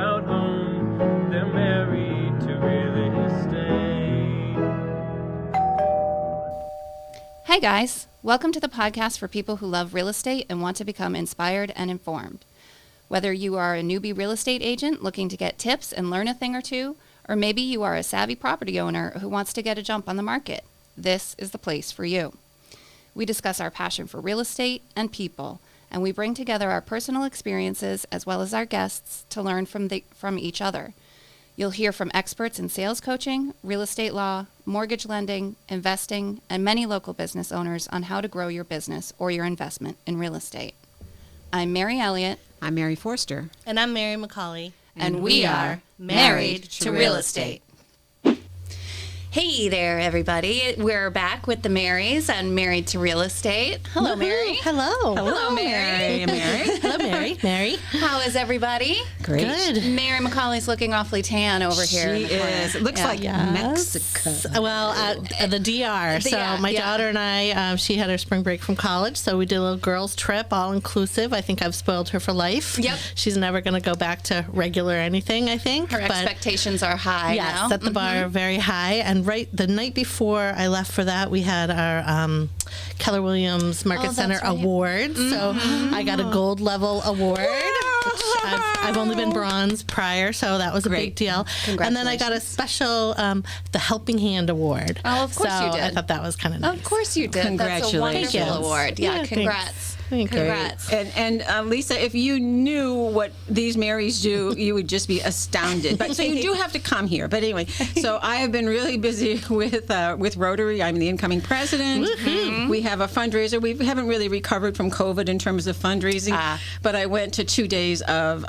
about home. They're married to real estate. Hey guys, welcome to the podcast for people who love real estate and want to become inspired and informed. Whether you are a newbie real estate agent looking to get tips and learn a thing or two, or maybe you are a savvy property owner who wants to get a jump on the market, this is the place for you. We discuss our passion for real estate and people, and we bring together our personal experiences as well as our guests to learn from each other. You'll hear from experts in sales coaching, real estate law, mortgage lending, investing, and many local business owners on how to grow your business or your investment in real estate. I'm Mary Elliott. I'm Mary Forster. And I'm Mary McCauley. And we are Married to Real Estate. Hey there, everybody. We're back with the Marys and Married to Real Estate. Hello, Mary. Hello. Hello, Mary. Mary. Hello, Mary. Mary. How is everybody? Great. Good. Mary McCauley's looking awfully tan over here. She in the corner. is. It looks Yeah. like Mexico. Well, at the DR. So my daughter and I, she had her spring break from college, so we did a little girls' trip, all inclusive. I think I've spoiled her for life. Yep. She's never going to go back to regular anything, I think. Her expectations are high Yes, now. set the bar very high. And right the night before I left for that, we had our Keller Williams Market Center right. Award. So I got a gold level award. Which I've only been bronze prior, so that was a big deal. And then I got a special the Helping Hand Award. Oh, of course so you did. I thought that was kind of nice. Of course you did. That's a wonderful Congratulations. award. Yeah, Yeah, congrats. Thank you. Congrats. And Lisa, if you knew what these Marys do, you would just be astounded. But so you do have to come here. But anyway, so I have been really busy with Rotary. I'm the incoming president. Woohoo. We have a fundraiser. We haven't really recovered from COVID in terms of fundraising, but I went to 2 days of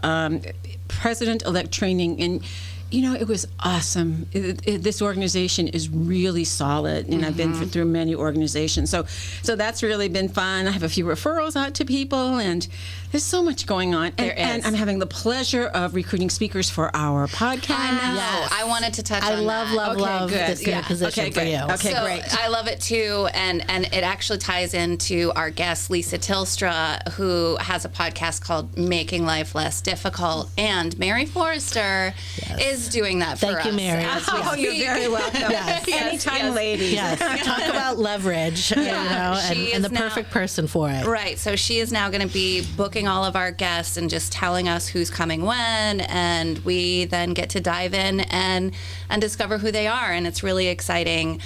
president-elect training, and you know, it was awesome. This organization is really solid, and I've been through many organizations. So that's really been fun. I have a few referrals out to people, and there's so much going on. And I'm having the pleasure of recruiting speakers for our podcast. I know. Yes. I wanted to touch I on love, that. love good. this new position for you. Okay, So great. I love it too, and it actually ties into our guest Lisa Tilstra, who has a podcast called Making Life Less Difficult, and Mary Forster is doing that for us. Thank you, Mary. as we Oh, you're speak. very welcome. Yes. Anytime, ladies. Yes, talk about leverage, you know, she and is the now- perfect person for it. Right, so she is now going to be booking all of our guests and just telling us who's coming when, and we then get to dive in and discover who they are, and it's really exciting.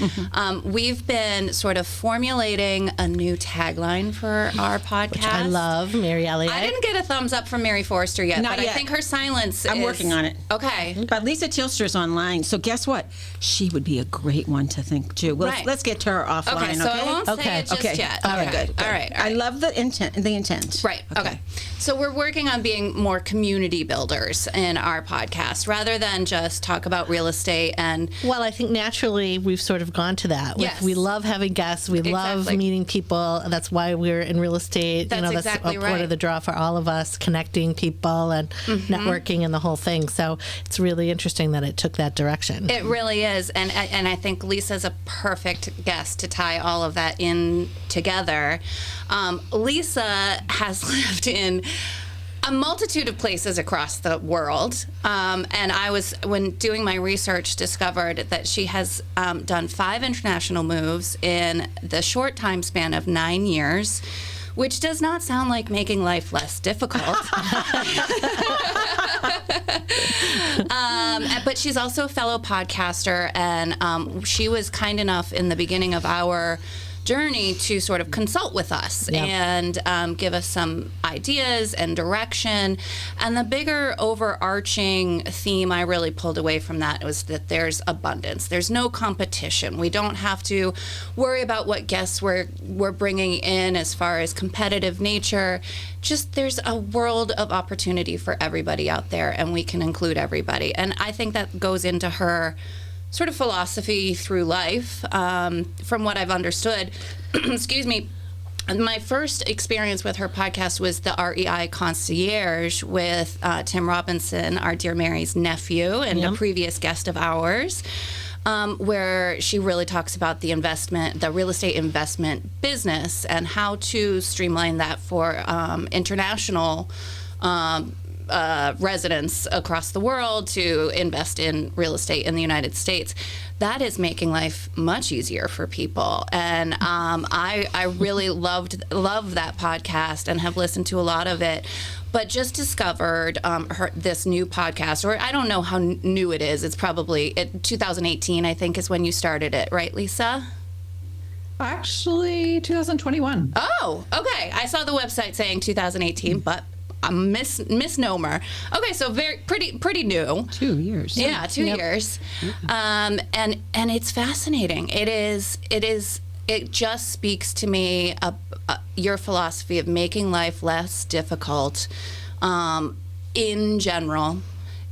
We've been sort of formulating a new tagline for our podcast. Which I love, Mary Elliott. I didn't get a thumbs up from Mary Forster yet, Not but yet. I think her silence I'm is... working on it. Okay. But Lisa Tilstra's online, so guess what? She would be a great one to think too. Well, Right. let's get to her offline. Okay, so I won't say Okay. it just Okay. yet. All right. Okay. Good. All right. I love the intent. The intent. Right. Okay. So we're working on being more community builders in our podcast rather than just talk about real estate and Well, I think naturally we've sort of gone to that. Yes. We love having guests. We love Exactly. meeting people. That's why we're in real estate. That's that's exactly a part right. of the draw for all of us, connecting people and networking and the whole thing. So it's really interesting that it took that direction. it really is. And I think Lisa's a perfect guest to tie all of that in together. Lisa has lived in a multitude of places across the world. And I was, when doing my research, discovered that she has done 5 international moves in the short time span of 9 years, which does not sound like making life less difficult. But she's also a fellow podcaster, and she was kind enough in the beginning of our journey to sort of consult with us and give us some ideas and direction. And the bigger overarching theme I really pulled away from that was that there's abundance. There's no competition. We don't have to worry about what guests we're bringing in as far as competitive nature. Just there's a world of opportunity for everybody out there, and we can include everybody. And I think that goes into her sort of philosophy through life, from what I've understood. Excuse me. My first experience with her podcast was the REI Concierge with Tim Robinson, our dear Mary's nephew, and a previous guest of ours, where she really talks about the real estate investment business and how to streamline that for international residence across the world to invest in real estate in the United States. That is making life much easier for people. And I really love that podcast and have listened to a lot of it. But just discovered this new podcast, or I don't know how new it is. It's probably 2018, I think, is when you started it, right, Lisa? Actually, 2021. Oh, okay. I saw the website saying 2018, but a misnomer. Okay, so pretty new. 2 years. Yeah, 2 years. And it's fascinating. It just speaks to me your philosophy of making life less difficult in general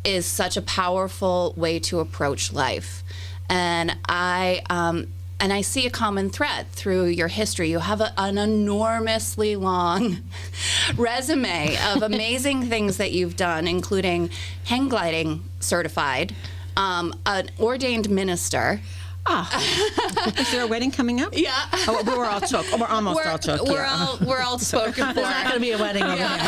is such a powerful way to approach life. And I see a common thread through your history. You have an enormously long resume of amazing things that you've done, including hang gliding certified, an ordained minister. Is there a wedding coming up? Yeah. Oh, we're all took. We're almost all took. We're all spoken for. There's not going to be a wedding over there.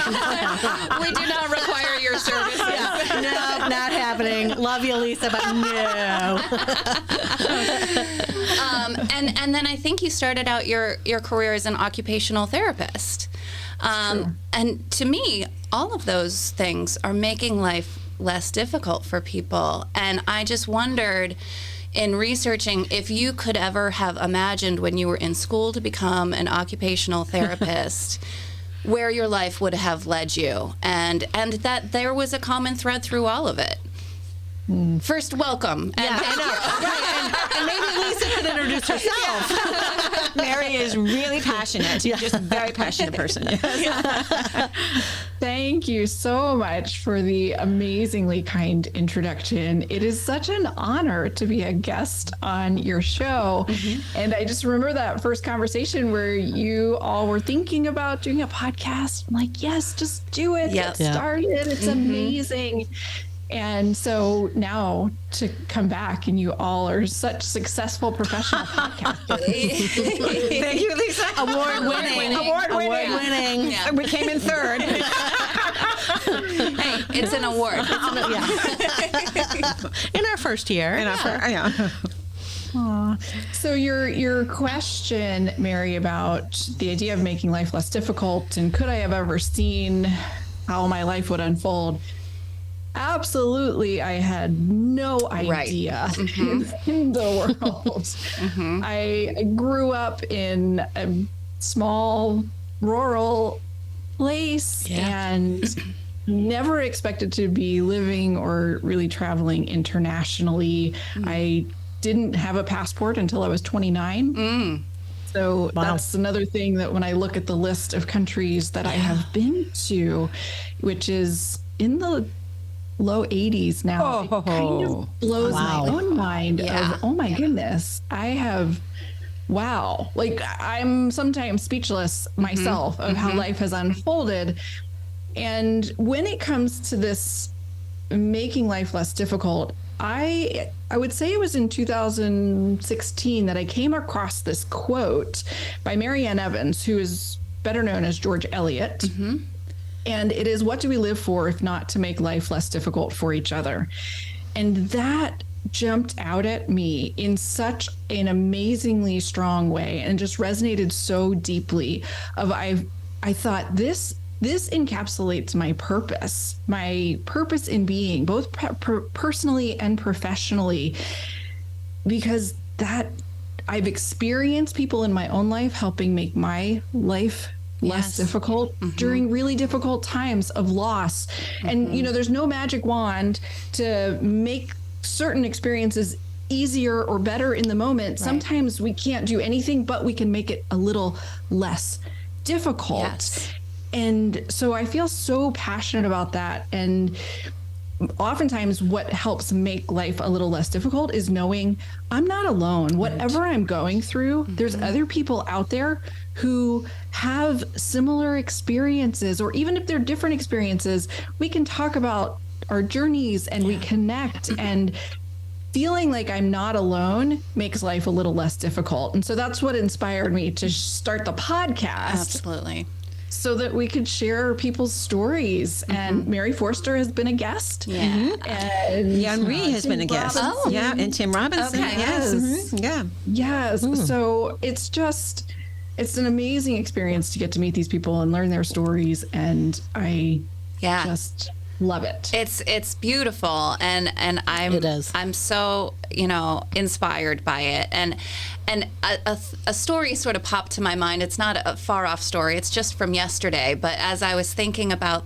We do not require your services. Yeah. No, not happening. Love you, Lisa, but no. And then I think you started out your career as an occupational therapist. And to me, all of those things are making life less difficult for people. And I just wondered, in researching, if you could ever have imagined when you were in school to become an occupational therapist, where your life would have led you, and that there was a common thread through all of it. First, welcome. Yeah, I know. Right. And maybe Lisa could introduce herself. Mary is really passionate. Just a very passionate person. Thank you so much for the amazingly kind introduction. It is such an honor to be a guest on your show. And I just remember that first conversation where you all were thinking about doing a podcast. I'm like, yes, just do it. Get started. It's amazing. And so now to come back and you all are such successful professional podcasters. Thank you, Lisa. Award winning. Yeah. We came in third. Hey, it's an award. In our first year. So your question, Mary, about the idea of making life less difficult and could I have ever seen how my life would unfold? Absolutely, I had no idea in the world. I grew up in a small rural place and never expected to be living or really traveling internationally. I didn't have a passport until I was 29. So that's another thing that when I look at the list of countries that I have been to, which is in the low 80s now, it kind of blows my own mind of, oh my goodness, I have, like I'm sometimes speechless myself of how life has unfolded. And when it comes to this making life less difficult, I would say it was in 2016 that I came across this quote by Marianne Evans, who is better known as George Eliot. And it is, what do we live for if not to make life less difficult for each other? And that jumped out at me in such an amazingly strong way and just resonated so deeply. I thought this encapsulates my purpose in being, both personally and professionally, because that I've experienced people in my own life helping make my life less difficult during really difficult times of loss. And, there's no magic wand to make certain experiences easier or better in the moment. Sometimes we can't do anything, but we can make it a little less difficult. And so I feel so passionate about that. And oftentimes what helps make life a little less difficult is knowing I'm not alone. Whatever I'm going through, there's other people out there who have similar experiences, or even if they're different experiences, we can talk about our journeys and we connect, and feeling like I'm not alone makes life a little less difficult. And so that's what inspired me to start the podcast. Absolutely. so that we could share people's stories. And Mary Forster has been a guest. Yeah. And Jan-Marie has been a guest. Robinson. Yeah, and Tim Robinson. Okay. Yes. Yeah. Yes. So it's an amazing experience to get to meet these people and learn their stories. And I just love it. It's beautiful, and It is. I'm so inspired by it, and a story sort of popped to my mind. It's not a far off story. It's just from yesterday. But as I was thinking about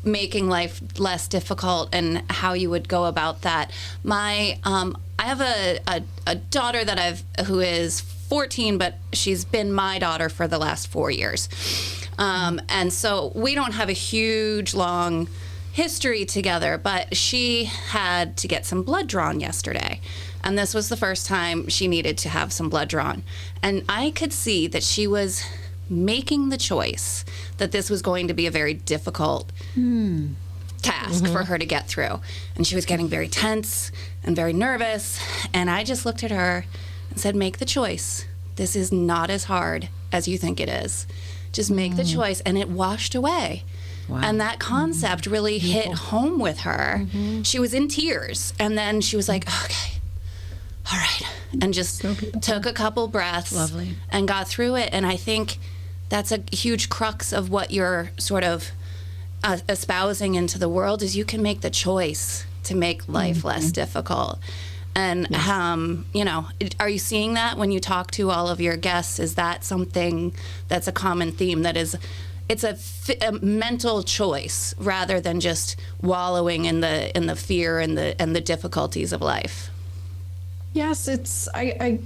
making life less difficult and how you would go about that, I have a daughter who is 14, but she's been my daughter for the last 4 years, and so we don't have a huge long history together, but she had to get some blood drawn yesterday. And this was the first time she needed to have some blood drawn. And I could see that she was making the choice that this was going to be a very difficult task for her to get through. And she was getting very tense and very nervous. And I just looked at her and said, make the choice. This is not as hard as you think it is. Just make the choice. And it washed away. Wow. And that concept really hit home with her. She was in tears. And then she was like, okay, all right. And just took a couple breaths and got through it. And I think that's a huge crux of what you're sort of espousing into the world is you can make the choice to make life less difficult. And, are you seeing that when you talk to all of your guests? Is that something that's a common theme that is... It's a mental choice rather than just wallowing in the fear and the difficulties of life. Yes, I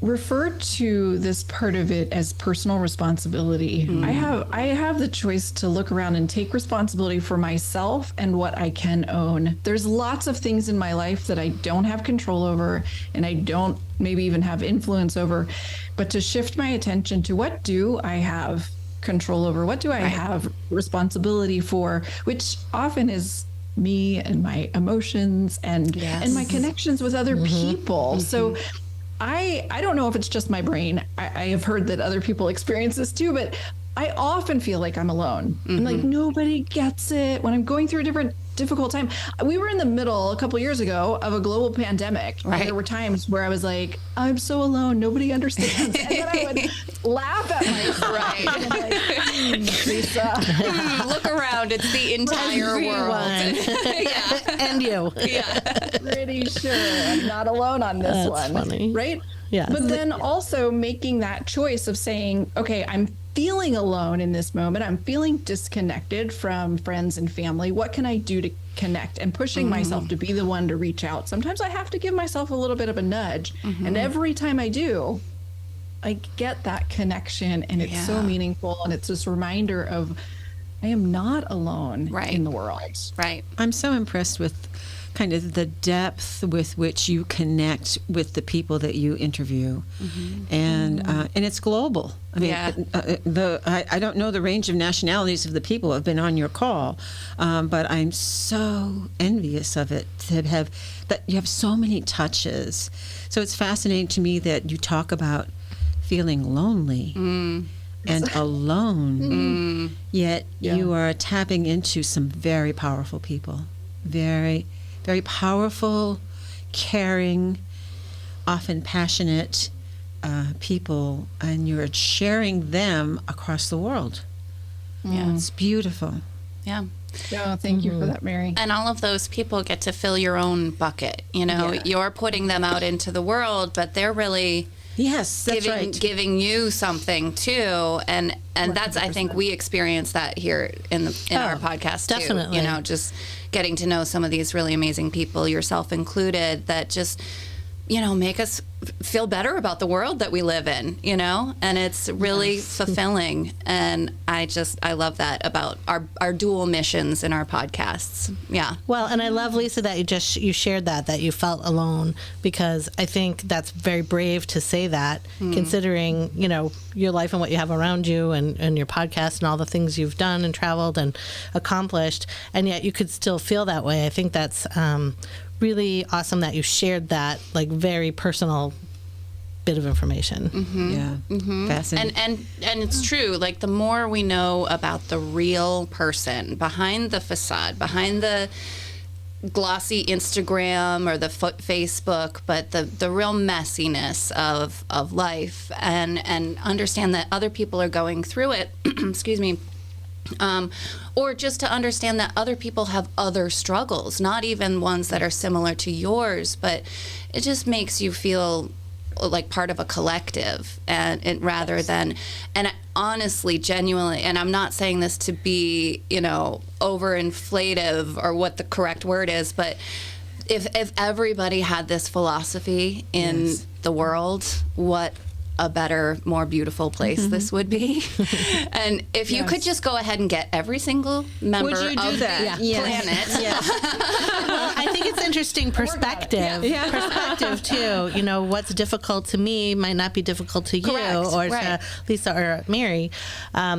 refer to this part of it as personal responsibility. I have the choice to look around and take responsibility for myself and what I can own. There's lots of things in my life that I don't have control over and I don't maybe even have influence over, but to shift my attention to what do I have control over, what do I have responsibility for, which often is me and my emotions and my connections with other people. So I don't know if it's just my brain. I have heard that other people experience this too, but I often feel like I'm alone. And like nobody gets it when I'm going through a difficult time. We were in the middle a couple years ago of a global pandemic. Right. There were times where I was like, I'm so alone. Nobody understands. And then I would laugh at myself. Like, Lisa. Look around. It's the entire world. And you. Pretty sure I'm not alone on this That's one. Funny. Right? Yeah. But then also making that choice of saying, okay, I'm feeling alone in this moment. I'm feeling disconnected from friends and family. What can I do to connect? And pushing myself to be the one to reach out. Sometimes I have to give myself a little bit of a nudge. And every time I do, I get that connection and it's so meaningful. And it's this reminder of I am not alone in the world. Right. I'm so impressed with kind of the depth with which you connect with the people that you interview, and it's global. I mean, I don't know the range of nationalities of the people who have been on your call, but I'm so envious of it that you have so many touches. So it's fascinating to me that you talk about feeling lonely and alone, yet you are tapping into some very powerful people, very powerful, caring, often passionate people, and you're sharing them across the world. Yeah, it's beautiful. Yeah. Oh, thank you for that, Mary. And all of those people get to fill your own bucket. You're putting them out into the world, but they're really giving you something too, and that's 100%. I think we experience that here in our podcast too. Definitely. Just getting to know some of these really amazing people, yourself included, that just make us feel better about the world that we live in, and it's really fulfilling. And I love that about our dual missions in our podcasts. Yeah. Well, and I love, Lisa, that you shared that you felt alone, because I think that's very brave to say that, considering, your life and what you have around you and your podcast and all the things you've done and traveled and accomplished, and yet you could still feel that way. I think that's really awesome that you shared that, like, very personal bit of information. Fascinating. And it's true. Like, the more we know about the real person behind the facade, behind the glossy Instagram or the Facebook, but the real messiness of life, and understand that other people are going through it. Excuse me. Or just to understand that other people have other struggles, not even ones that are similar to yours, but it just makes you feel like part of a collective, and rather than, and honestly, genuinely, and I'm not saying this to be, overinflative or what the correct word is, but if everybody had this philosophy in the world, what a better, more beautiful place this would be. And if you could just go ahead and get every single member of the planet. I think it's interesting perspective. Perspective too. What's difficult to me might not be difficult to you or to Lisa or Mary.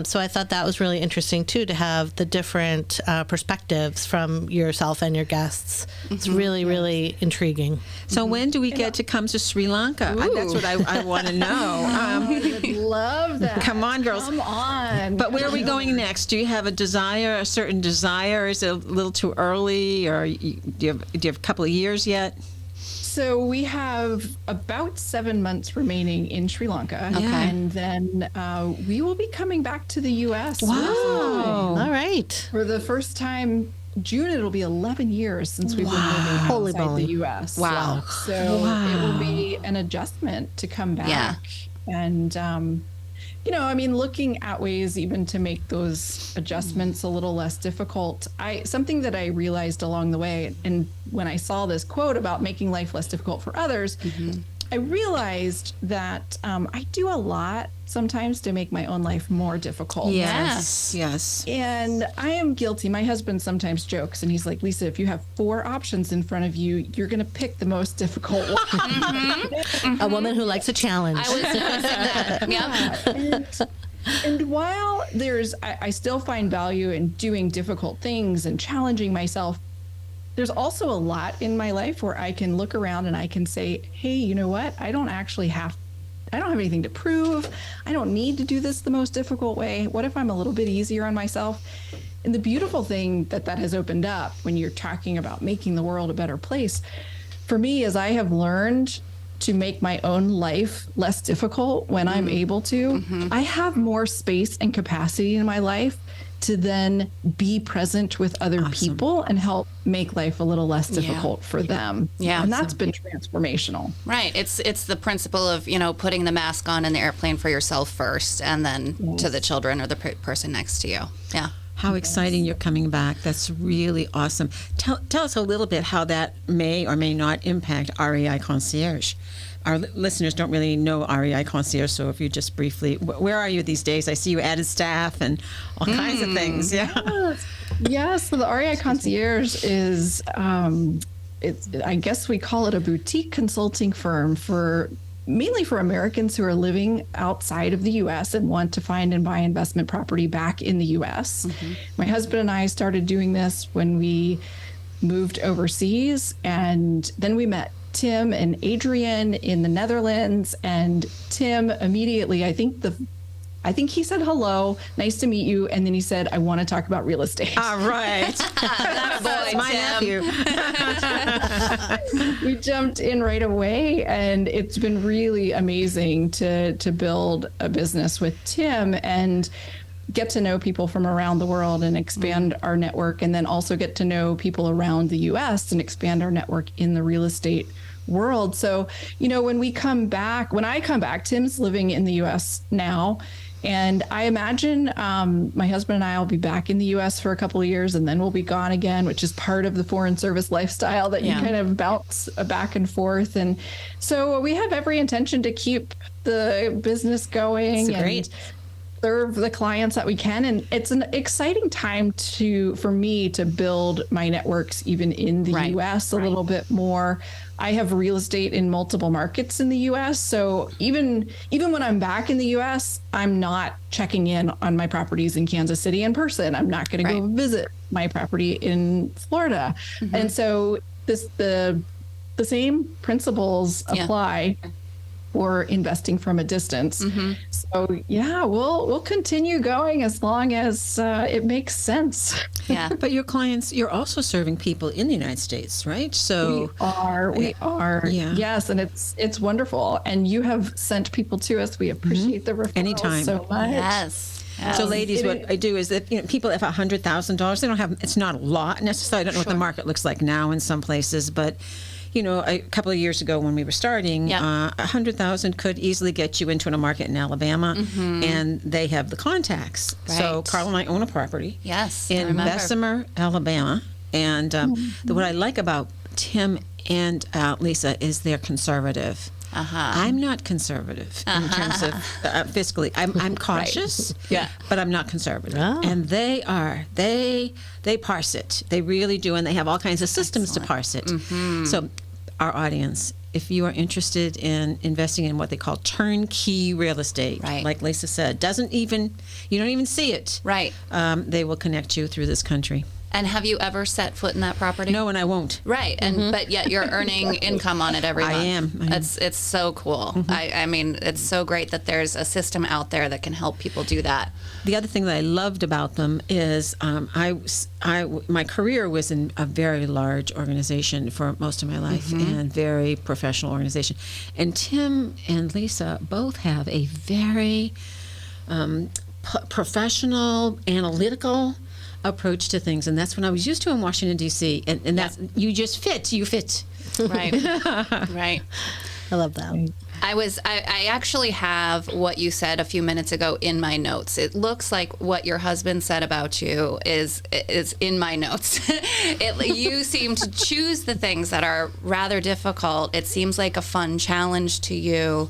So I thought that was really interesting too, to have the different perspectives from yourself and your guests. It's really, really intriguing. So when do we get to come to Sri Lanka? That's what I want to know. I would love that. Come on, girls. Come on. But where are we going next? Do you have a certain desire? Is it a little too early, or do you have a couple of years yet? So we have about 7 months remaining in Sri Lanka. Okay. And then we will be coming back to the U.S. Wow. All right. For the first time, June, it'll be 11 years since we've been living Holy outside moly. the U.S. Wow. So it will be an adjustment to come back. Yeah. And, looking at ways even to make those adjustments a little less difficult. Something that I realized along the way, and when I saw this quote about making life less difficult for others, I realized that I do a lot sometimes to make my own life more difficult. Yes. And I am guilty. My husband sometimes jokes, and he's like, Lisa, if you have 4 options in front of you, you're going to pick the most difficult one. A woman who likes a challenge. I was discussing that. Yep. And while I still find value in doing difficult things and challenging myself, there's also a lot in my life where I can look around and I can say, hey, you know what? I don't have anything to prove. I don't need to do this the most difficult way. What if I'm a little bit easier on myself? And the beautiful thing that has opened up when you're talking about making the world a better place, for me, is I have learned to make my own life less difficult when I'm able to. I have more space and capacity in my life to then be present with other people and help make life a little less difficult for them. Yeah. And that's been transformational. Right. It's the principle of, putting the mask on in the airplane for yourself first, and then to the children or the person next to you. Yeah. How exciting you're coming back. That's really awesome. Tell us a little bit how that may or may not impact REI Concierge. Our listeners don't really know REI Concierge, so if you just briefly, where are you these days? I see you added staff and all kinds of things. Yeah. So the REI Concierge is, I guess we call it a boutique consulting firm mainly for Americans who are living outside of the U.S. and want to find and buy investment property back in the U.S. My husband and I started doing this when we moved overseas, and then we met Tim and Adrian in the Netherlands, and Tim immediately, I think he said, hello, nice to meet you. And then he said, I want to talk about real estate. All right. That's my nephew. We jumped in right away, and it's been really amazing to build a business with Tim and get to know people from around the world and expand our network, and then also get to know people around the U.S. and expand our network in the real estate world. So, when I come back, Tim's living in the U.S. now. And I imagine my husband and I will be back in the U.S. for a couple of years, and then we'll be gone again, which is part of the foreign service lifestyle that you kind of bounce back and forth. And so we have every intention to keep the business going and serve the clients that we can. And it's an exciting time for me to build my networks even in the U.S. a little bit more. I have real estate in multiple markets in the U.S. So even when I'm back in the U.S., I'm not checking in on my properties in Kansas City in person. I'm not going to go visit my property in Florida. And so the same principles apply for investing from a distance. So yeah, we'll continue going as long as it makes sense. Yeah. But your clients, you're also serving people in the United States, right? So We are. Yeah. Yes, and it's wonderful. And you have sent people to us. We appreciate the referrals Anytime. so much. Yes. So, ladies, what I do is that people have $100,000. They don't have. It's not a lot necessarily. I don't know what the market looks like now in some places, but a couple of years ago when we were starting, $100,000 could easily get you into a market in Alabama, and they have the contacts. So, Right. Carl and I own a property. Yes, I in remember. Bessemer, Alabama, and what I like about Tim and Lisa is they're conservative. I'm not conservative in terms of fiscally. I'm cautious, but I'm not conservative. Oh. And they are. They parse it. They really do, and they have all kinds of systems to parse it. So, our audience, if you are interested in investing in what they call turnkey real estate, Right. like Lisa said, you don't even see it. Right. They will connect you through this country. And have you ever set foot in that property? No, and I won't. Right, and but yet you're earning income on it every month. I am. It's so cool. I mean, it's so great that there's a system out there that can help people do that. The other thing that I loved about them is my career was in a very large organization for most of my life and very professional organization. And Tim and Lisa both have a very professional, analytical approach to things, and that's what I was used to in Washington D.C. And that's you fit. Right, right. I love that. I actually have what you said a few minutes ago in my notes. It looks like what your husband said about you is in my notes. You seem to choose the things that are rather difficult. It seems like a fun challenge to you.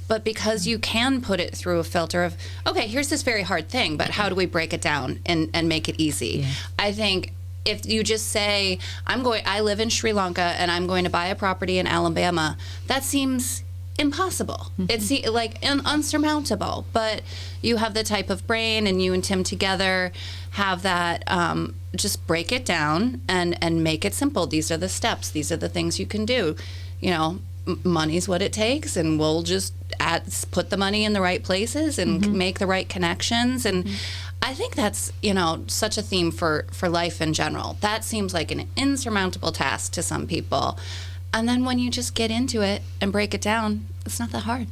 But because you can put it through a filter of, okay, here's this very hard thing, but how do we break it down and make it easy? Yeah. I think if you just say, I live in Sri Lanka and I'm going to buy a property in Alabama, that seems impossible. It's like unsurmountable. But you have the type of brain, and you and Tim together have that, just break it down and make it simple. These are the steps. These are the things you can do. Money's what it takes, and we'll just put the money in the right places and make the right connections. And I think that's such a theme for life in general. That seems like an insurmountable task to some people, and then when you just get into it and break it down, it's not that hard.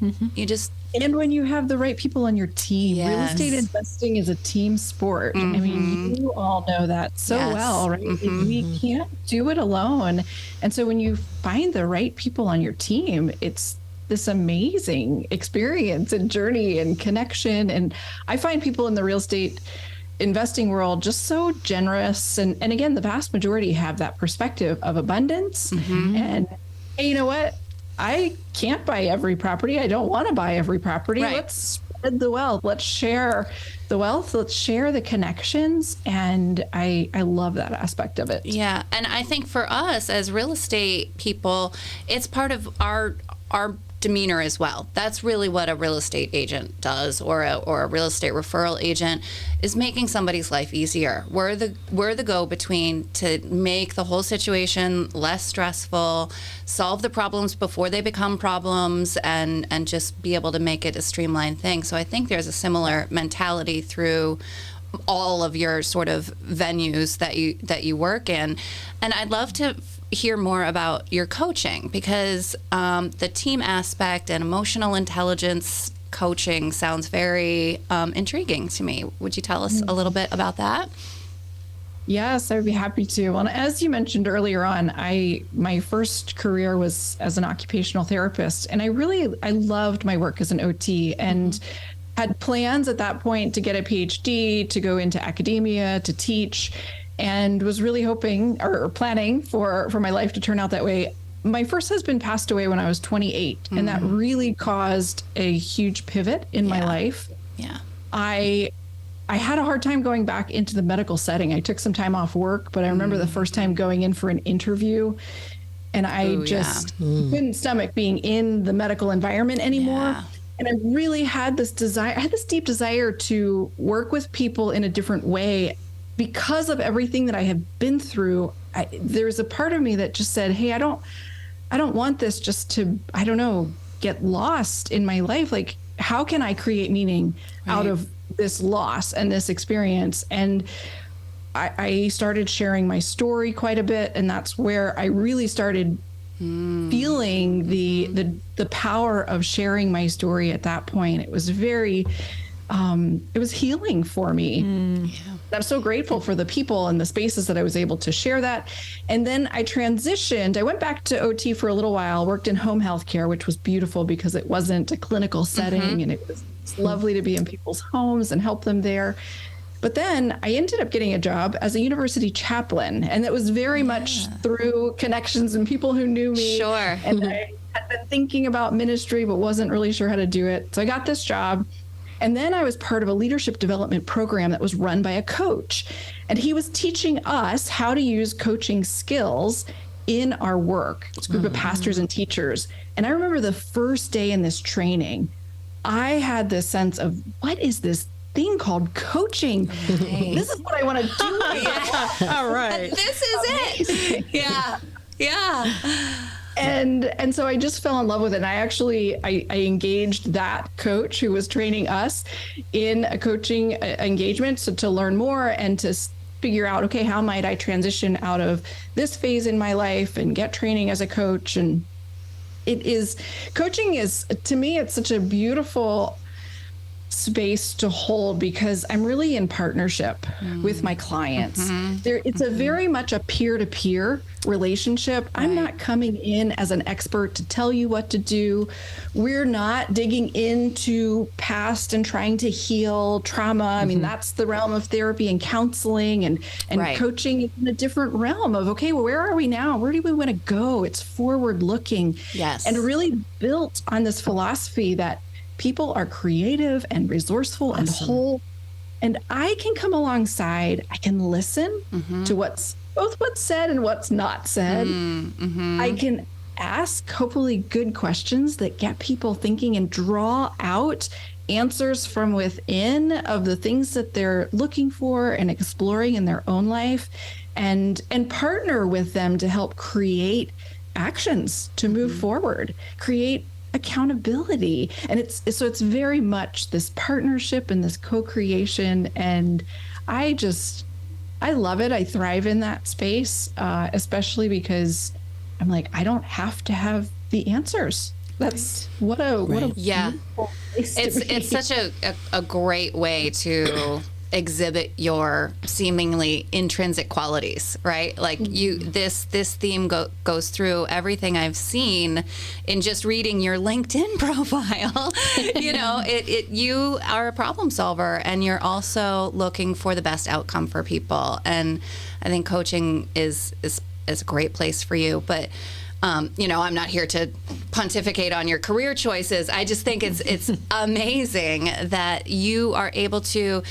And when you have the right people on your team. Yes. Real estate investing is a team sport. I mean, you all know that so well, right? We can't do it alone. And so when you find the right people on your team, it's this amazing experience and journey and connection. And I find people in the real estate investing world just so generous. And again, the vast majority have that perspective of abundance. And hey, you know what? I can't buy every property. I don't want to buy every property. Right. Let's spread the wealth. Let's share the wealth. Let's share the connections. And I love that aspect of it. Yeah. And I think for us as real estate people, it's part of our demeanor as well. That's really what a real estate agent does, or a real estate referral agent, is making somebody's life easier. We're the go-between to make the whole situation less stressful, solve the problems before they become problems, and just be able to make it a streamlined thing. So I think there's a similar mentality through all of your sort of venues that you work in. And I'd love to hear more about your coaching, because the team aspect and emotional intelligence coaching sounds very intriguing to me. Would you tell us a little bit about that? Yes, I would be happy to. Well, as you mentioned earlier on, my first career was as an occupational therapist, and I loved my work as an OT, and had plans at that point to get a PhD, to go into academia, to teach, and was really hoping or planning for my life to turn out that way. My first husband passed away when I was 28, and that really caused a huge pivot in my life. Yeah. I had a hard time going back into the medical setting. I took some time off work, but I remember the first time going in for an interview, and I couldn't stomach being in the medical environment anymore. Yeah. And I really had this deep desire to work with people in a different way. Because of everything that I have been through, there's a part of me that just said, hey, I don't want this just to, get lost in my life. Like, how can I create meaning out of this loss and this experience? And I started sharing my story quite a bit, and that's where I really started feeling the power of sharing my story at that point. It was very it was healing for me. I'm so grateful for the people and the spaces that I was able to share that. And then I transitioned. I went back to OT for a little while, worked in home health care, which was beautiful because it wasn't a clinical setting, and it was lovely to be in people's homes and help them there. But then I ended up getting a job as a university chaplain, and it was very much through connections and people who knew me. Sure. And I had been thinking about ministry, but wasn't really sure how to do it. So I got this job. And then I was part of a leadership development program that was run by a coach. And he was teaching us how to use coaching skills in our work. It's a group of pastors and teachers. And I remember the first day in this training, I had this sense of, what is this thing called coaching? This is what I want to do. All right. This is it. Yeah. And so I just fell in love with it. And I engaged that coach who was training us in a coaching engagement, so to learn more and to figure out, okay, how might I transition out of this phase in my life and get training as a coach. And coaching is, to me, it's such a beautiful space to hold because I'm really in partnership with my clients. It's a very much a peer-to-peer relationship. I'm not coming in as an expert to tell you what to do. We're not digging into past and trying to heal trauma. I mean, that's the realm of therapy and counseling, and coaching is in a different realm of, okay, well, where are we now? Where do we want to go? It's forward looking. Yes. And really built on this philosophy that people are creative and resourceful and whole. And I can come alongside, I can listen to what's said and what's not said. I can ask hopefully good questions that get people thinking and draw out answers from within of the things that they're looking for and exploring in their own life, and partner with them to help create actions to move forward, create accountability. And it's very much this partnership and this co-creation. And I love it. I thrive in that space, especially because I'm like, I don't have to have the answers. That's what a beautiful place to be. It's such a great way to exhibit your seemingly intrinsic qualities, right? Like this theme goes through everything I've seen in just reading your LinkedIn profile. You are a problem solver, and you're also looking for the best outcome for people. And I think coaching is a great place for you. But I'm not here to pontificate on your career choices. I just think it's amazing that you are able to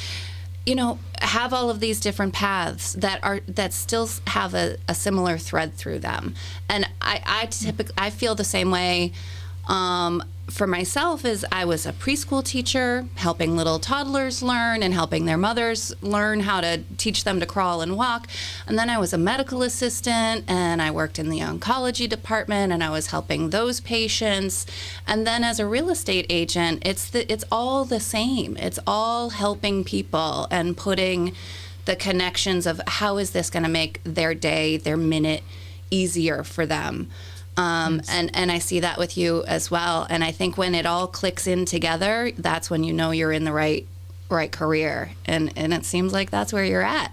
have all of these different paths that still have a similar thread through them. And I feel the same way for myself. As I was a preschool teacher, helping little toddlers learn and helping their mothers learn how to teach them to crawl and walk. And then I was a medical assistant, and I worked in the oncology department, and I was helping those patients. And then as a real estate agent, it's all the same. It's all helping people and putting the connections of how is this going to make their day, their minute easier for them. And I see that with you as well. And I think when it all clicks in together, that's when you know you're in the right career. And it seems like that's where you're at.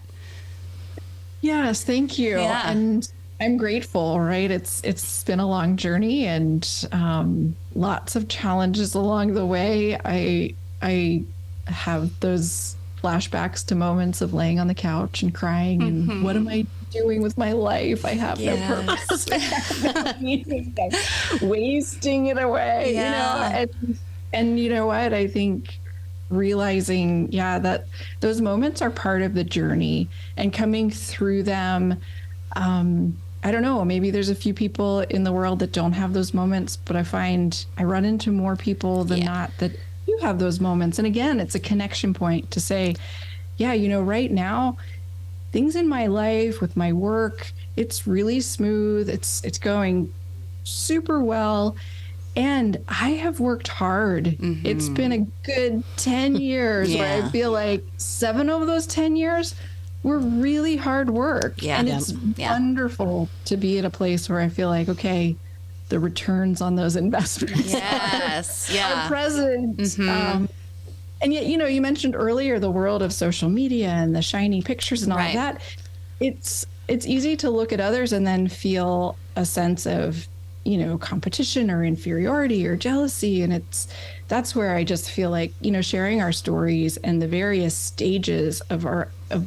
Yes, thank you. Yeah. And I'm grateful, right? It's been a long journey, and lots of challenges along the way. I have those flashbacks to moments of laying on the couch and crying and what am I doing with my life? I have no purpose. I have no meaning. I'm wasting it away, and you know what? I think realizing, that those moments are part of the journey, and coming through them. I don't know, maybe there's a few people in the world that don't have those moments, but I find I run into more people than not that do have those moments. And again, it's a connection point to say, right now, things in my life with my work, it's really smooth. It's going super well. And I have worked hard. It's been a good 10 years where I feel like 7 of those 10 years were really hard work. Yeah. And it's wonderful to be at a place where I feel like, okay, the returns on those investments are present. And yet, you mentioned earlier the world of social media and the shiny pictures and all of that. It's easy to look at others and then feel a sense of, competition or inferiority or jealousy. And that's where I just feel like, sharing our stories and the various stages of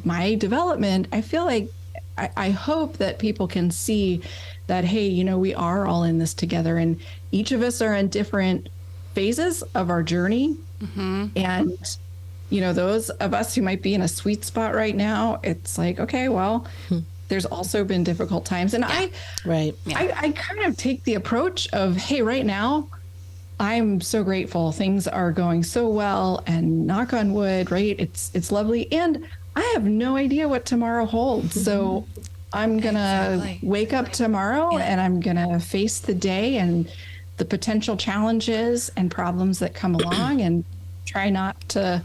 my development, I feel like I hope that people can see that, hey, we are all in this together, and each of us are in different phases of our journey. And, those of us who might be in a sweet spot right now, it's like, okay, well, there's also been difficult times. And I kind of take the approach of, hey, right now, I'm so grateful. Things are going so well, and knock on wood, right? It's lovely. And I have no idea what tomorrow holds. So I'm going to wake up tomorrow and I'm going to face the day and the potential challenges and problems that come along, and try not to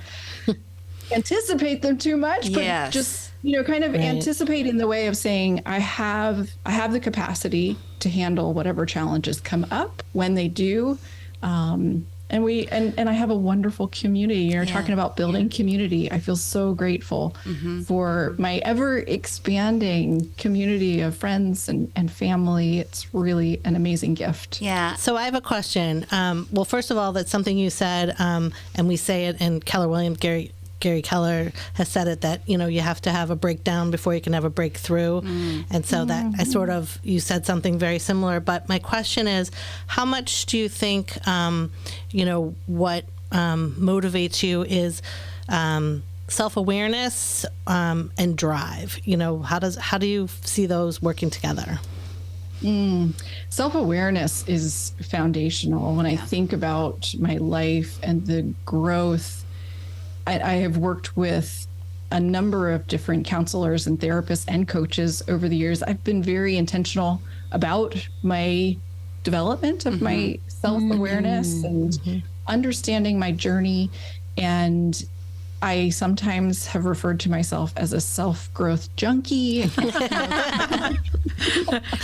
anticipate them too much, but just, kind of anticipate in the way of saying, I have the capacity to handle whatever challenges come up when they do. And I have a wonderful community. You're talking about building community. I feel so grateful for my ever expanding community of friends and family. It's really an amazing gift. Yeah. So I have a question. Well, first of all, that's something you said, and we say it in Keller Williams, Gary Keller has said it, that, you have to have a breakdown before you can have a breakthrough. And so that you said something very similar. But my question is, how much do you think, what motivates you is self-awareness and drive? How do you see those working together? Self-awareness is foundational. When I think about my life and the growth, I have worked with a number of different counselors and therapists and coaches over the years. I've been very intentional about my development of my self-awareness and understanding my journey. And I sometimes have referred to myself as a self-growth junkie.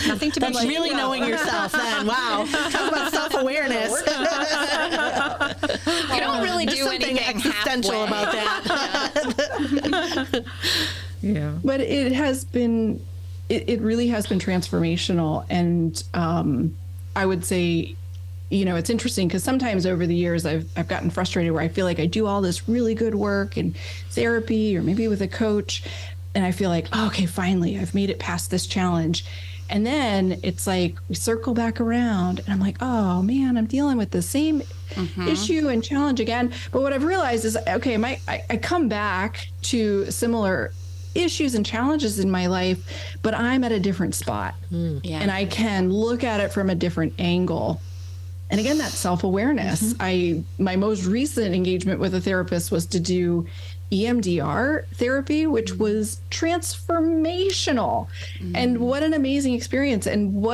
Nothing to be That's really knowing yourself then. Wow. Talk about self-awareness. You don't really do something anything existential about that. But it has been, it really has been transformational. And I would say, it's interesting because sometimes over the years I've gotten frustrated where I feel like I do all this really good work in therapy or maybe with a coach, and I feel like, oh, okay, finally I've made it past this challenge. And then it's like we circle back around and I'm like, oh man, I'm dealing with the same issue and challenge again. But what I've realized is, okay, I come back to similar issues and challenges in my life, but I'm at a different spot. And I can look at it from a different angle. And again, that self-awareness. My most recent engagement with a therapist was to do EMDR therapy, which was transformational. And what an amazing experience, and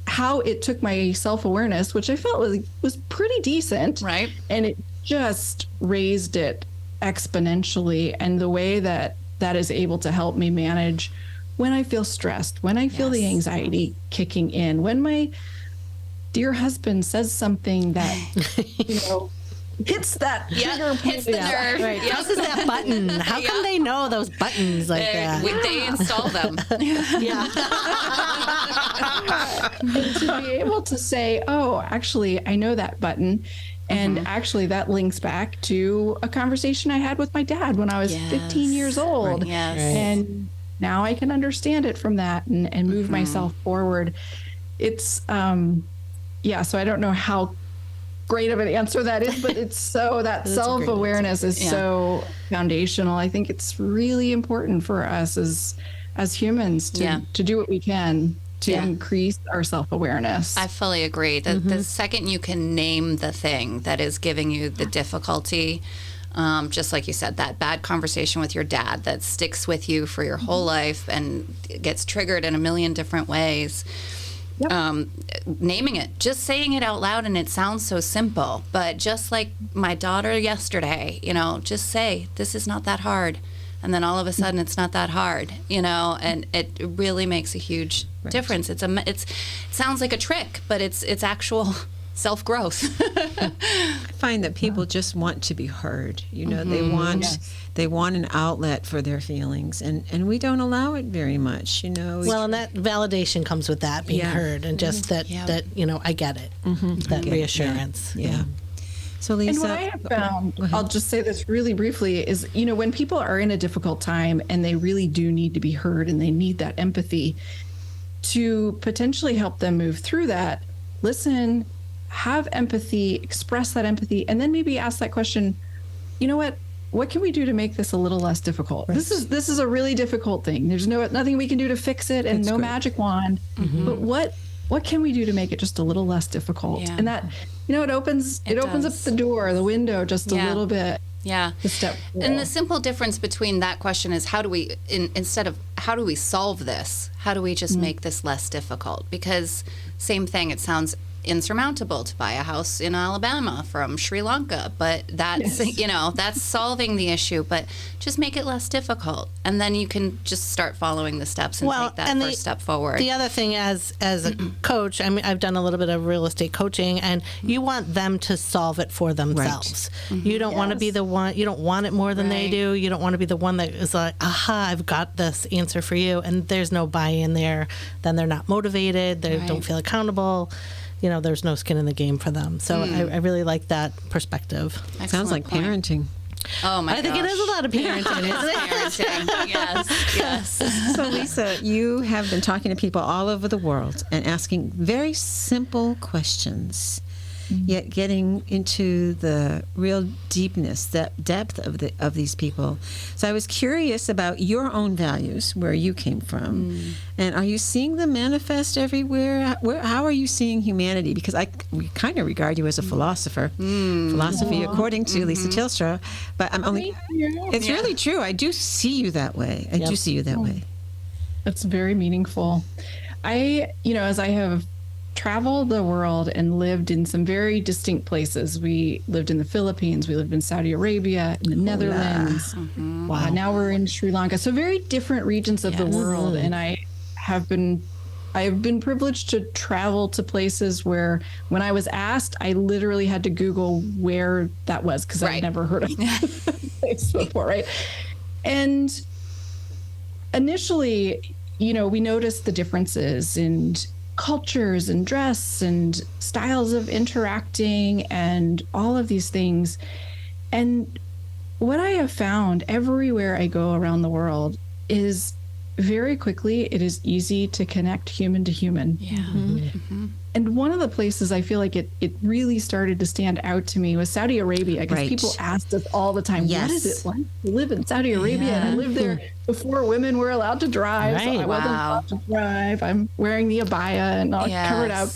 how it took my self-awareness, which I felt was pretty decent. Right. And it just raised it exponentially. And the way that is able to help me manage when I feel stressed, when I feel the anxiety kicking in, when my dear husband says something that, hits that trigger point. Hits the nerve. Right. Presses that button. How come they know those buttons like that? They install them. And to be able to say, oh, actually, I know that button. And actually, that links back to a conversation I had with my dad when I was 15 years old. Right. Yes. And now I can understand it from that and move myself forward. It's, so I don't know how great of an answer that is, but it's so that self-awareness is so foundational. I think it's really important for us as humans to do what we can to increase our self-awareness. I fully agree. The second you can name the thing that is giving you the difficulty, just like you said, that bad conversation with your dad that sticks with you for your whole life and gets triggered in a million different ways. naming it, just saying it out loud, and it sounds so simple, but just like my daughter yesterday, just say, this is not that hard. And then all of a sudden it's not that hard, and it really makes a huge difference. It sounds like a trick, but it's actual self-growth. I find that people just want to be heard. They want an outlet for their feelings, and we don't allow it very much. Well, and that validation comes with that being heard, and just that I get it. That reassurance. Yeah. So Lisa, and what I have found, I'll just say this really briefly, is when people are in a difficult time and they really do need to be heard and they need that empathy, to potentially help them move through that, listen, have empathy, express that empathy, and then maybe ask that question, what can we do to make this a little less difficult? Right. This is a really difficult thing. There's nothing we can do to fix it, and no magic wand. But what can we do to make it just a little less difficult? Yeah. And that, it opens up the door, the window just a little bit. Yeah. And the simple difference between that question is instead of how do we solve this, how do we just make this less difficult? Because same thing, it sounds insurmountable to buy a house in Alabama from Sri Lanka, but that's that's solving the issue, but just make it less difficult, and then you can just start following the steps and take that first step forward. The other thing, as a coach, I've done a little bit of real estate coaching, and you want them to solve it for themselves. You don't want to be the one, you don't want it more than they do. You don't want to be the one that is like, aha, I've got this answer for you, and there's no buy-in there. Then they're not motivated, they don't feel accountable. There's no skin in the game for them. So I really like that perspective. Excellent. Sounds like parenting. Oh my gosh. I think it is a lot of parenting, isn't it? Parenting. Yes. So Lisa, you have been talking to people all over the world and asking very simple questions, yet getting into the real deepness, the depth of these people. So I was curious about your own values, where you came from, and are you seeing them manifest everywhere? How are you seeing humanity? Because we kind of regard you as a philosopher, philosophy according to Lisa Tilstra, but it's really true. I do see you that way. I do see you that way. That's very meaningful. As I have traveled the world and lived in some very distinct places. We lived in the Philippines, we lived in Saudi Arabia, in the Netherlands. Wow. Now we're in Sri Lanka. So very different regions of the world. And I have been privileged to travel to places where when I was asked, I literally had to Google where that was because I'd never heard of the place before, right? And initially, we noticed the differences in cultures and dress and styles of interacting and all of these things. And what I have found everywhere I go around the world is very quickly, it is easy to connect human to human. And one of the places I feel like it really started to stand out to me was Saudi Arabia, because people asked us all the time, what is it like to live in Saudi Arabia? And I lived there before women were allowed to drive. So I wasn't allowed to drive. I'm wearing the abaya and all covered up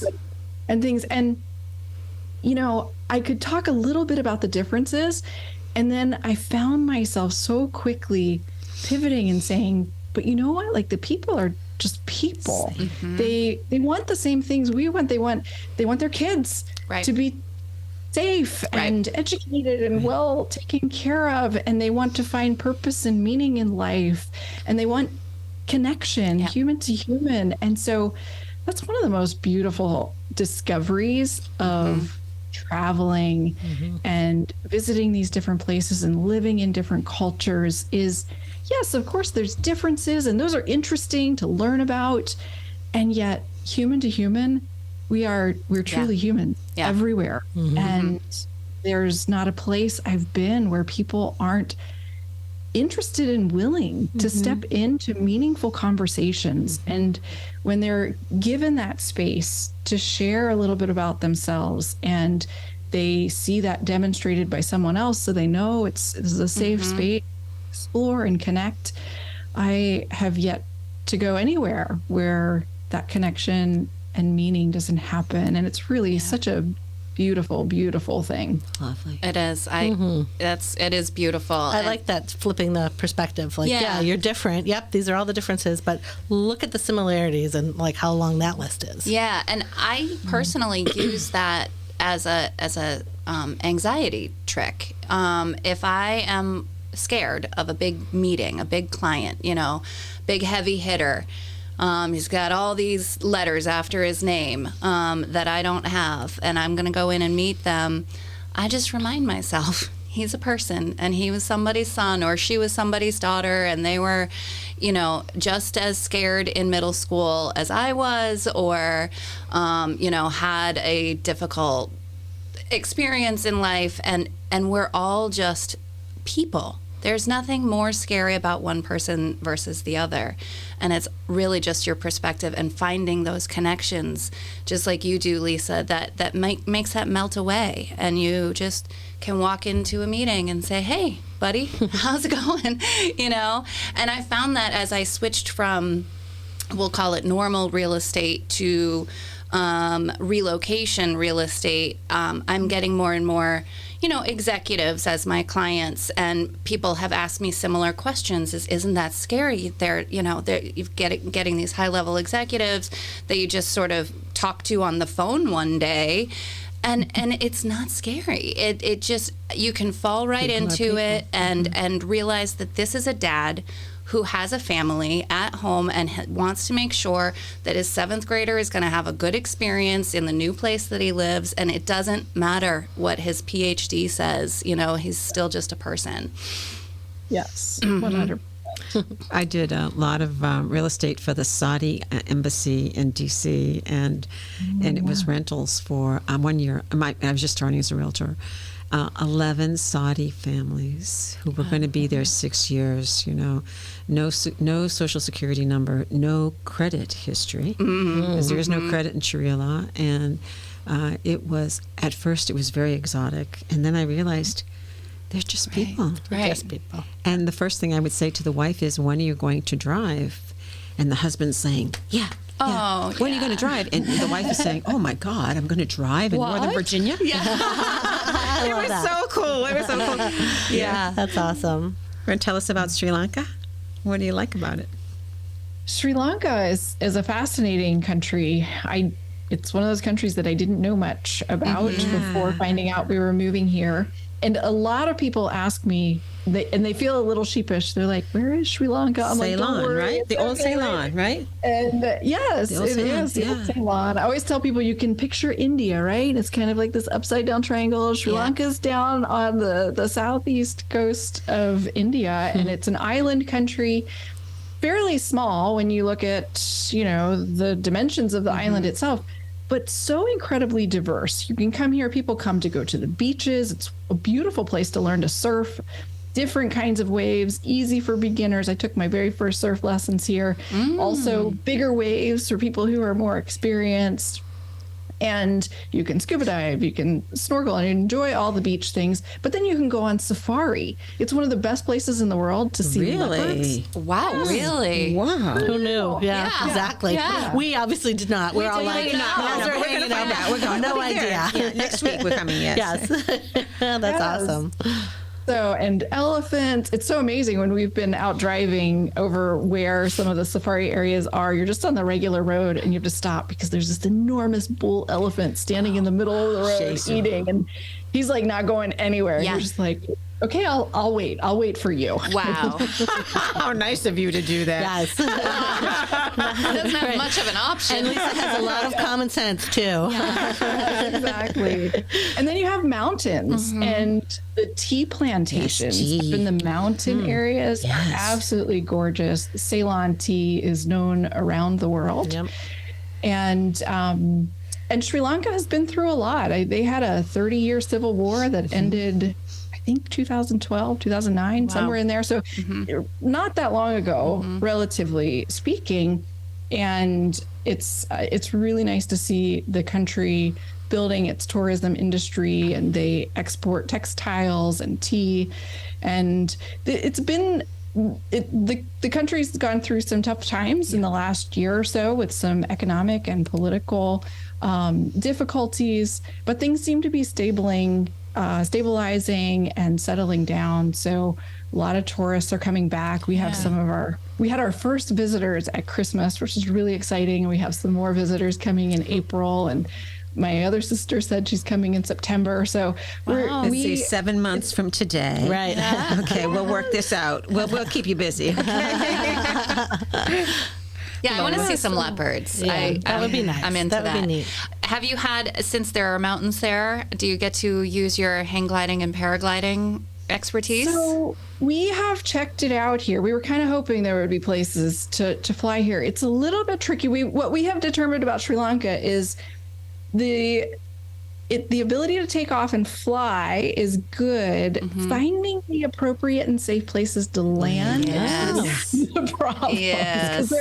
and things. And, I could talk a little bit about the differences. And then I found myself so quickly pivoting and saying, but you know what? Like, the people are just people. They want the same things we want. They want their kids to be safe and educated and well taken care of, and they want to find purpose and meaning in life, and they want connection, human to human. And so that's one of the most beautiful discoveries of traveling and visiting these different places and living in different cultures is, yes, of course, there's differences, and those are interesting to learn about. And yet, human to human, we're truly human everywhere. And there's not a place I've been where people aren't interested and willing to step into meaningful conversations. And when they're given that space to share a little bit about themselves, and they see that demonstrated by someone else, so they know this is a safe space, explore and connect. I have yet to go anywhere where that connection and meaning doesn't happen. And it's really such a beautiful, beautiful thing. Lovely. It is. It is beautiful. I like that, flipping the perspective. Like, yeah, you're different. Yep, these are all the differences, but look at the similarities and like how long that list is. Yeah, and I personally use that as a anxiety trick. If I am scared of a big meeting, a big client, big heavy hitter, he's got all these letters after his name that I don't have, and I'm going to go in and meet them, I just remind myself, he's a person, and he was somebody's son, or she was somebody's daughter, and they were, just as scared in middle school as I was, or, had a difficult experience in life, and we're all just people. There's nothing more scary about one person versus the other. And it's really just your perspective and finding those connections, just like you do, Lisa, that makes that melt away. And you just can walk into a meeting and say, hey, buddy, how's it going? And I found that as I switched from, we'll call it normal real estate, to relocation real estate, I'm getting more and more executives as my clients, and people have asked me similar questions. Isn't that scary? They're getting these high level executives that you just sort of talk to on the phone one day, and it's not scary. It just, you can fall right into it and realize that this is a dad who has a family at home and wants to make sure that his 7th grader is going to have a good experience in the new place that he lives. And it doesn't matter what his PhD says, he's still just a person. Yes, 100%. I did a lot of real estate for the Saudi embassy in D.C., and it was rentals for 1 year. I was just starting as a realtor. 11 Saudi families who were going to be there 6 years, no social security number, no credit history, because there's no credit in Sharia law. And at first it was very exotic. And then I realized they're just people. Right. Just people. And the first thing I would say to the wife is, when are you going to drive? And the husband's saying, yeah. Oh, when are you going to drive? And the wife is saying, oh my God, I'm going to drive in Northern Virginia? Yeah. It was so cool. It was so cool. Yeah, that's awesome. Want to tell us about Sri Lanka? What do you like about it? Sri Lanka is a fascinating country. It's one of those countries that I didn't know much about before finding out we were moving here. And a lot of people ask me, they feel a little sheepish. They're like, where is Sri Lanka? I'm Ceylon, like, don't worry, right? The old Ceylon, right? And yes, The old it Ceylon, is the old Ceylon. I always tell people, you can picture India, right? It's kind of like this upside down triangle. Sri Lanka's down on the southeast coast of India, and it's an island country, fairly small when you look at, the dimensions of the island itself, but so incredibly diverse. You can come here, people come to go to the beaches. It's a beautiful place to learn to surf, different kinds of waves, easy for beginners. I took my very first surf lessons here. Also bigger waves for people who are more experienced. And you can scuba dive, you can snorkel and enjoy all the beach things, but then you can go on safari. It's one of the best places in the world to see leopards. Wow, really? Wow. Who knew? Yeah, exactly. Yeah. We obviously did not. We're all like, we're going to find out. We're going. No idea. Yeah, next week we're coming, yes. Yes. That's awesome. So, and elephants, it's so amazing when we've been out driving over where some of the safari areas are. You're just on the regular road and you have to stop because there's this enormous bull elephant standing in the middle of the road eating, and he's like not going anywhere. Yeah. You're just like, okay, I'll wait. I'll wait for you. Wow. How nice of you to do that. Yes. Doesn't have much of an option. And Lisa has a lot of common sense too. Exactly. And then you have mountains and the tea plantations up in the mountain areas are absolutely gorgeous. Ceylon tea is known around the world. Yep. And Sri Lanka has been through a lot. They had a 30-year civil war that ended, I think 2012, 2009, somewhere in there. So not that long ago, relatively speaking. And it's really nice to see the country building its tourism industry, and they export textiles and tea. And it's been, the country's gone through some tough times in the last year or so with some economic and political difficulties, but things seem to be stabilizing and settling down. So a lot of tourists are coming back. We have we had our first visitors at Christmas, which is really exciting. And we have some more visitors coming in April, and my other sister said she's coming in September. So let's see, 7 months from today. Right. Okay, we'll work this out. We'll keep you busy. Yeah, I want to see some leopards. Yeah, that would be nice. I'm into that. That would be neat. Have you had, since there are mountains there, do you get to use your hang gliding and paragliding expertise? So we have checked it out here. We were kind of hoping there would be places to fly here. It's a little bit tricky. What we have determined about Sri Lanka is the ability to take off and fly is good. Finding the appropriate and safe places to land is the problem. Yes.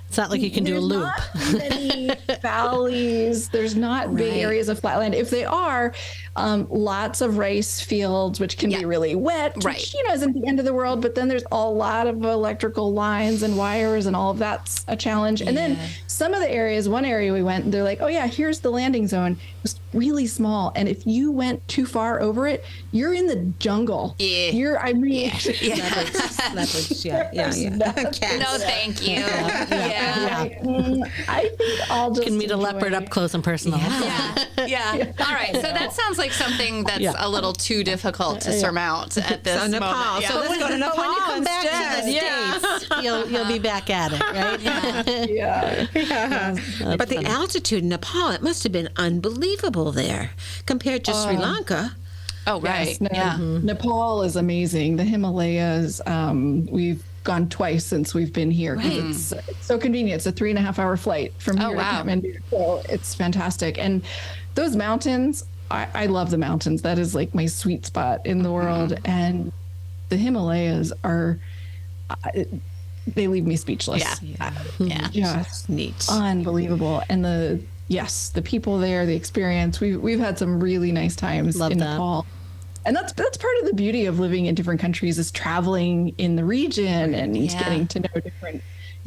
It's not like you can do a loop. Not many valleys. There's not big areas of flatland. If they are, lots of rice fields, which can be really wet, which, isn't the end of the world. But then there's a lot of electrical lines and wires, and all of that's a challenge. And then some of the areas, one area we went, they're like, oh yeah, here's the landing zone. It was really small, and if you went too far over it, you're in the jungle. Leopards. Yeah. No, thank you. I think I'll just Can meet a leopard up close and personal. Yeah. All right. So that sounds like something that's a little too difficult to surmount at this moment. Nepal. Yeah. So let's go to Nepal When you come back to the States, you'll be back at it, right? But the altitude in Nepal, it must have been unbelievable there compared to Sri Lanka. Oh, right. Yes, Nepal is amazing. The Himalayas, we've gone twice since we've been here. It's so convenient. It's a 3.5-hour flight from here to Kathmandu. So it's fantastic. And those mountains, I love the mountains. That is like my sweet spot in the world. And the Himalayas are, they leave me speechless. Just neat. Unbelievable. And the people there, the experience, we've had some really nice times in Nepal. And that's part of the beauty of living in different countries, is traveling in the region and getting to know different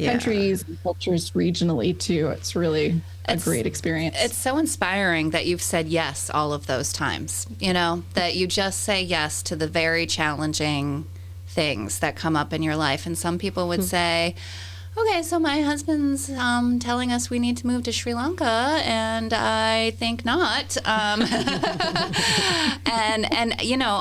countries and cultures regionally too. It's really a great experience. It's so inspiring that you've said yes all of those times, that you just say yes to the very challenging things that come up in your life. And some people would say, okay, so my husband's telling us we need to move to Sri Lanka, and I think not.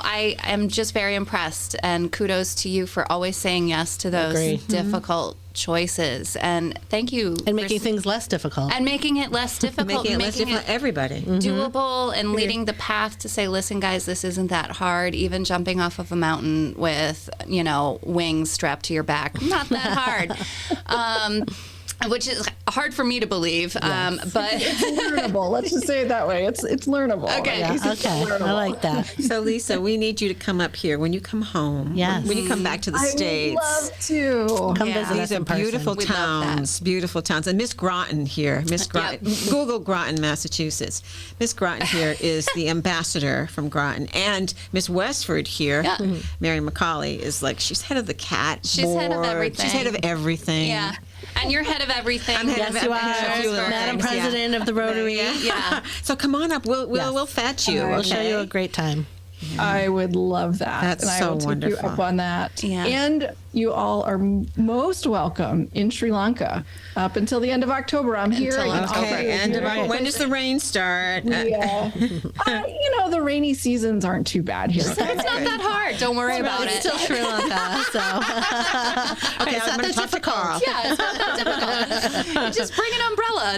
I am just very impressed, and kudos to you for always saying yes to those difficult choices. And thank you. And making things less difficult. And making it less difficult. Making it less difficult for everybody. Doable, and leading the path to say, listen, guys, this isn't that hard. Even jumping off of a mountain with, wings strapped to your back, not that hard. Which is hard for me to believe, but it's learnable. Let's just say it that way. It's learnable. Okay, I like that. So Lisa, we need you to come up here when you come home. Yes. When you come back to the States. I would love to. Come visit These us are in person. beautiful We'd love towns, beautiful towns. And Miss Groton here, Google Groton, Massachusetts. Miss Groton here is the ambassador from Groton. And Miss Westford here, Mary McCauley, is like, she's head of the CAT She's board. head of everything. She's head of everything. Yeah. And you're head of everything. I'm head Yes, you are. Madam President of the Rotary. Yeah. So come on up. We'll fetch you. We'll show you a great time. I would love that. That's and I so will take wonderful. you up on that. Yeah. And you all are most welcome in Sri Lanka up until the end of October. I'm here. When does the rain start? The rainy seasons aren't too bad here. It's not that hard. Don't worry about it. It's still Sri Lanka, so Okay, it's not that difficult. Yeah, it's not that difficult. Just bring an umbrella.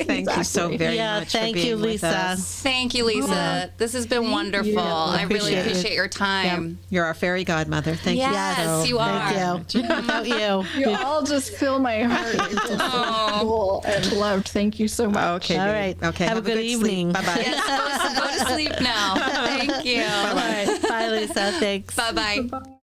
Thank you so very much. Thank for being you, with Lisa. us. Thank you, Lisa. This has been wonderful. I really appreciate your time. You're our fairy godmother. Thank you. Yes, you are. Thank you. Without you. You all just fill my heart. You're just so cool and loved. Thank you so much. Okay. All right. Okay. Have a good evening. Bye bye. Yes, go to sleep now. Thank you. All right. Bye, Lisa. Thanks. Bye-bye. Bye.